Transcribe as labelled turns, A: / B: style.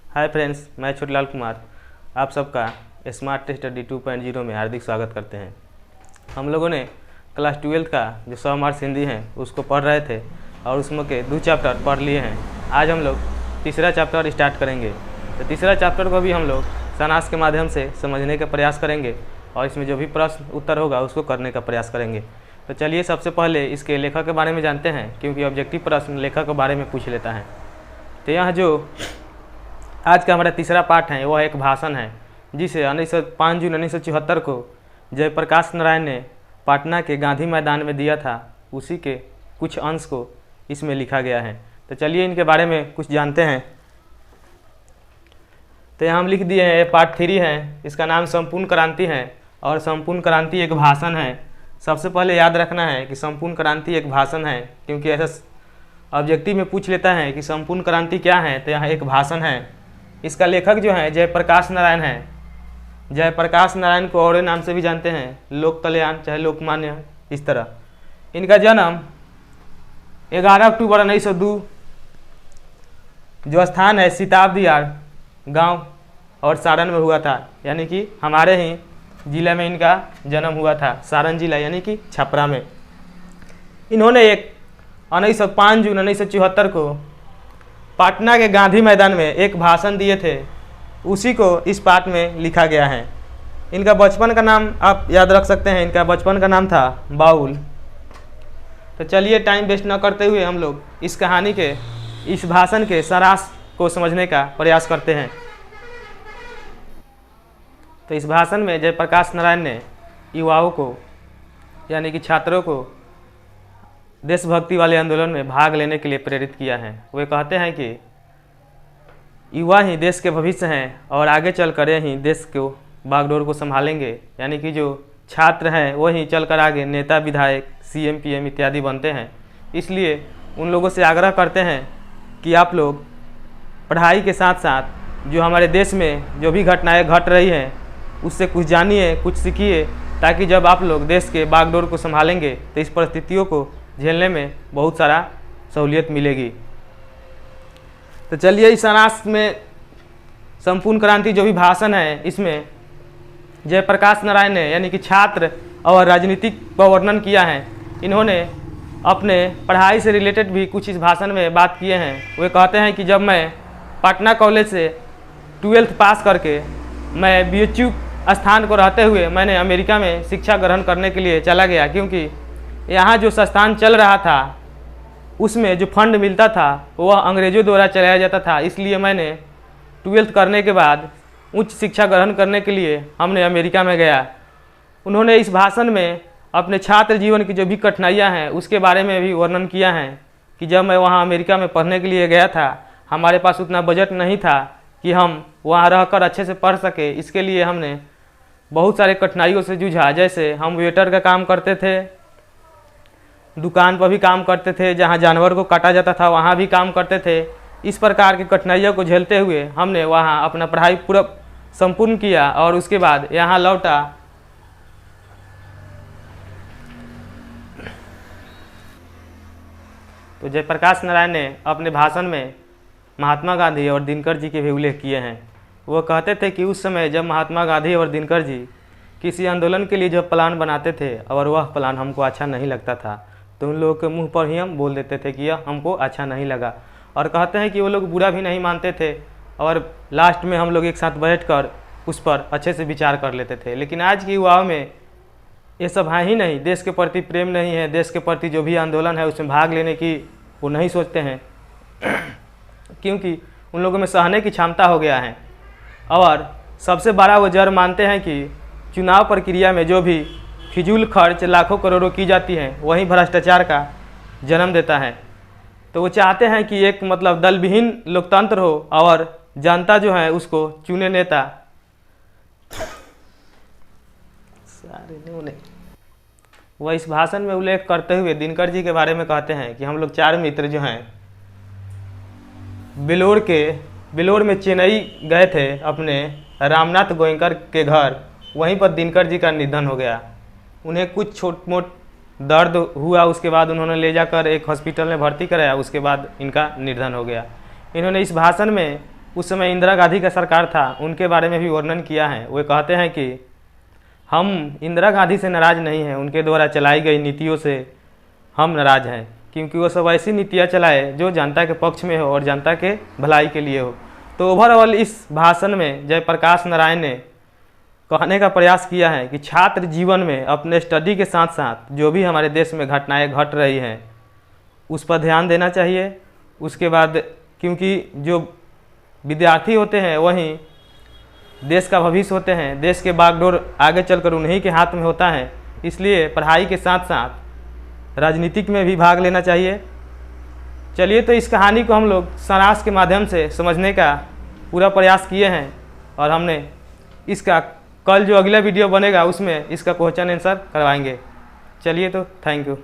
A: Hi friends, मैं छोटलाल कुमार आप सबका स्मार्ट स्टडी 2.0 में हार्दिक स्वागत करते हैं। हम लोगों ने क्लास 12 का जो 100 मार्क्स हिंदी हैं उसको पढ़ रहे थे और उसमें के 2 चैप्टर पढ़ लिए हैं। आज हम लोग तीसरा चैप्टर स्टार्ट करेंगे। तो तीसरा चैप्टर को भी हम लोग सारांश के माध्यम से समझने का प्रयास करेंगे और इसमें जो भी प्रश्न उत्तर होगा उसको करने का प्रयास करेंगे। तो चलिए सबसे पहले इसके लेखक के बारे में जानते हैं, क्योंकि ऑब्जेक्टिव प्रश्न लेखक के बारे में पूछ लेता है। तो यहाँ जो आज का हमारा तीसरा पाठ है वह एक भाषण है जिसे 5 जून 1974 को जयप्रकाश नारायण ने पटना के गांधी मैदान में दिया था। उसी के कुछ अंश को इसमें लिखा गया है। तो चलिए इनके बारे में कुछ जानते हैं। तो यहाँ हम लिख दिए हैं, ये पार्ट 3 है, इसका नाम संपूर्ण क्रांति है और संपूर्ण क्रांति एक भाषण है। सबसे पहले याद रखना है कि संपूर्ण क्रांति एक भाषण है, क्योंकि ऐसा ऑब्जेक्टिव में पूछ लेता है कि संपूर्ण क्रांति क्या है, तो यहाँ एक भाषण है। इसका लेखक जो है जयप्रकाश नारायण है। जयप्रकाश नारायण को और नाम से भी जानते हैं, लोक कल्याण चाहे लोकमान्य, इस तरह। इनका जन्म 11 अक्टूबर 1902 जो स्थान है सिताबदियार गांव और सारण में हुआ था, यानी कि हमारे ही जिला में इनका जन्म हुआ था, सारण जिला यानी कि छपरा में। इन्होंने 5 जून 1974 को पटना के गांधी मैदान में एक भाषण दिए थे। उसी को इस पाठ में लिखा गया है। इनका बचपन का नाम आप याद रख सकते हैं, इनका बचपन का नाम था बाउल। तो चलिए टाइम वेस्ट न करते हुए हम लोग इस कहानी के, इस भाषण के सारांश को समझने का प्रयास करते हैं। तो इस भाषण में जयप्रकाश नारायण ने युवाओं को यानी कि छात्रों को देशभक्ति वाले आंदोलन में भाग लेने के लिए प्रेरित किया है। वे कहते हैं कि युवा ही देश के भविष्य हैं और आगे चल कर ही देश को बागडोर को संभालेंगे, यानी कि जो छात्र हैं वही चलकर आगे नेता, विधायक, CM PM इत्यादि बनते हैं। इसलिए उन लोगों से आग्रह करते हैं कि आप लोग पढ़ाई के साथ साथ जो हमारे देश में जो भी घटनाएं घट रही हैं उससे कुछ जानिए, कुछ सीखिए, ताकि जब आप लोग देश के बागडोर को संभालेंगे तो इस परिस्थितियों को झेलने में बहुत सारा सहूलियत मिलेगी। तो चलिए इस सारांश में संपूर्ण क्रांति जो भी भाषण है इसमें जयप्रकाश नारायण ने यानी कि छात्र और राजनीतिक का वर्णन किया है। इन्होंने अपने पढ़ाई से रिलेटेड भी कुछ इस भाषण में बात किए हैं। वे कहते हैं कि जब मैं पटना कॉलेज से 12th पास करके मैं BHU स्थान को रहते हुए मैंने अमेरिका में शिक्षा ग्रहण करने के लिए चला गया, क्योंकि यहाँ जो संस्थान चल रहा था उसमें जो फंड मिलता था वह अंग्रेज़ों द्वारा चलाया जाता था। इसलिए मैंने 12th करने के बाद उच्च शिक्षा ग्रहण करने के लिए हमने अमेरिका में गया। उन्होंने इस भाषण में अपने छात्र जीवन की जो भी कठिनाइयाँ हैं उसके बारे में भी वर्णन किया है कि जब मैं वहाँ अमेरिका में पढ़ने के लिए गया था, हमारे पास उतना बजट नहीं था कि हम वहाँ रहकर अच्छे से पढ़ सके। इसके लिए हमने बहुत सारे कठिनाइयों से जूझा। जैसे हम वेटर का काम करते थे, दुकान पर भी काम करते थे, जहाँ जानवर को काटा जाता था वहाँ भी काम करते थे। इस प्रकार की कठिनाइयों को झेलते हुए हमने वहाँ अपना पढ़ाई पूरा संपूर्ण किया और उसके बाद यहाँ लौटा। तो जयप्रकाश नारायण ने अपने भाषण में महात्मा गांधी और दिनकर जी के भी उल्लेख किए हैं। वो कहते थे कि उस समय जब महात्मा गांधी और दिनकर जी किसी आंदोलन के लिए जब प्लान बनाते थे और वह प्लान हमको अच्छा नहीं लगता था तो उन लोगों के मुंह पर ही हम बोल देते थे कि यह हमको अच्छा नहीं लगा। और कहते हैं कि वो लोग बुरा भी नहीं मानते थे और लास्ट में हम लोग एक साथ बैठकर उस पर अच्छे से विचार कर लेते थे। लेकिन आज के युवाओं में ये सब है ही नहीं, देश के प्रति प्रेम नहीं है, देश के प्रति जो भी आंदोलन है उसमें भाग लेने की वो नहीं सोचते हैं, क्योंकि उन लोगों में सहने की क्षमता हो गया है। और सबसे बड़ा वो जड़ मानते हैं कि चुनाव प्रक्रिया में जो भी फिजूल खर्च लाखों करोड़ों की जाती है वही भ्रष्टाचार का जन्म देता है। तो वो चाहते हैं कि एक मतलब दल विहीन लोकतंत्र हो और जनता जो है उसको चुने नेता। वह इस भाषण में उल्लेख करते हुए दिनकर जी के बारे में कहते हैं कि हम लोग 4 मित्र जो हैं बेलोर में चेन्नई गए थे अपने रामनाथ गोयनकर के घर। वहीं पर दिनकर जी का निधन हो गया। उन्हें कुछ छोट मोट दर्द हुआ, उसके बाद उन्होंने ले जाकर एक हॉस्पिटल में भर्ती कराया, उसके बाद इनका निधन हो गया। इन्होंने इस भाषण में उस समय इंदिरा गांधी का सरकार था, उनके बारे में भी वर्णन किया है। वे कहते हैं कि हम इंदिरा गांधी से नाराज़ नहीं हैं, उनके द्वारा चलाई गई नीतियों से हम नाराज़ हैं, क्योंकि वो सब ऐसी नीतियाँ चलाए जो जनता के पक्ष में हो और जनता के भलाई के लिए हो। तो ओवरऑल इस भाषण में जयप्रकाश नारायण ने कहने का प्रयास किया है कि छात्र जीवन में अपने स्टडी के साथ साथ जो भी हमारे देश में घटनाएं घट रही हैं उस पर ध्यान देना चाहिए। उसके बाद क्योंकि जो विद्यार्थी होते हैं वहीं देश का भविष्य होते हैं, देश के बागडोर आगे चलकर उन्हीं के हाथ में होता है, इसलिए पढ़ाई के साथ साथ राजनीतिक में भी भाग लेना चाहिए। चलिए, तो इस कहानी को हम लोग सारांश के माध्यम से समझने का पूरा प्रयास किए हैं और हमने इसका कल जो अगला वीडियो बनेगा उसमें इसका क्वेश्चन आंसर करवाएंगे। चलिए, तो थैंक यू।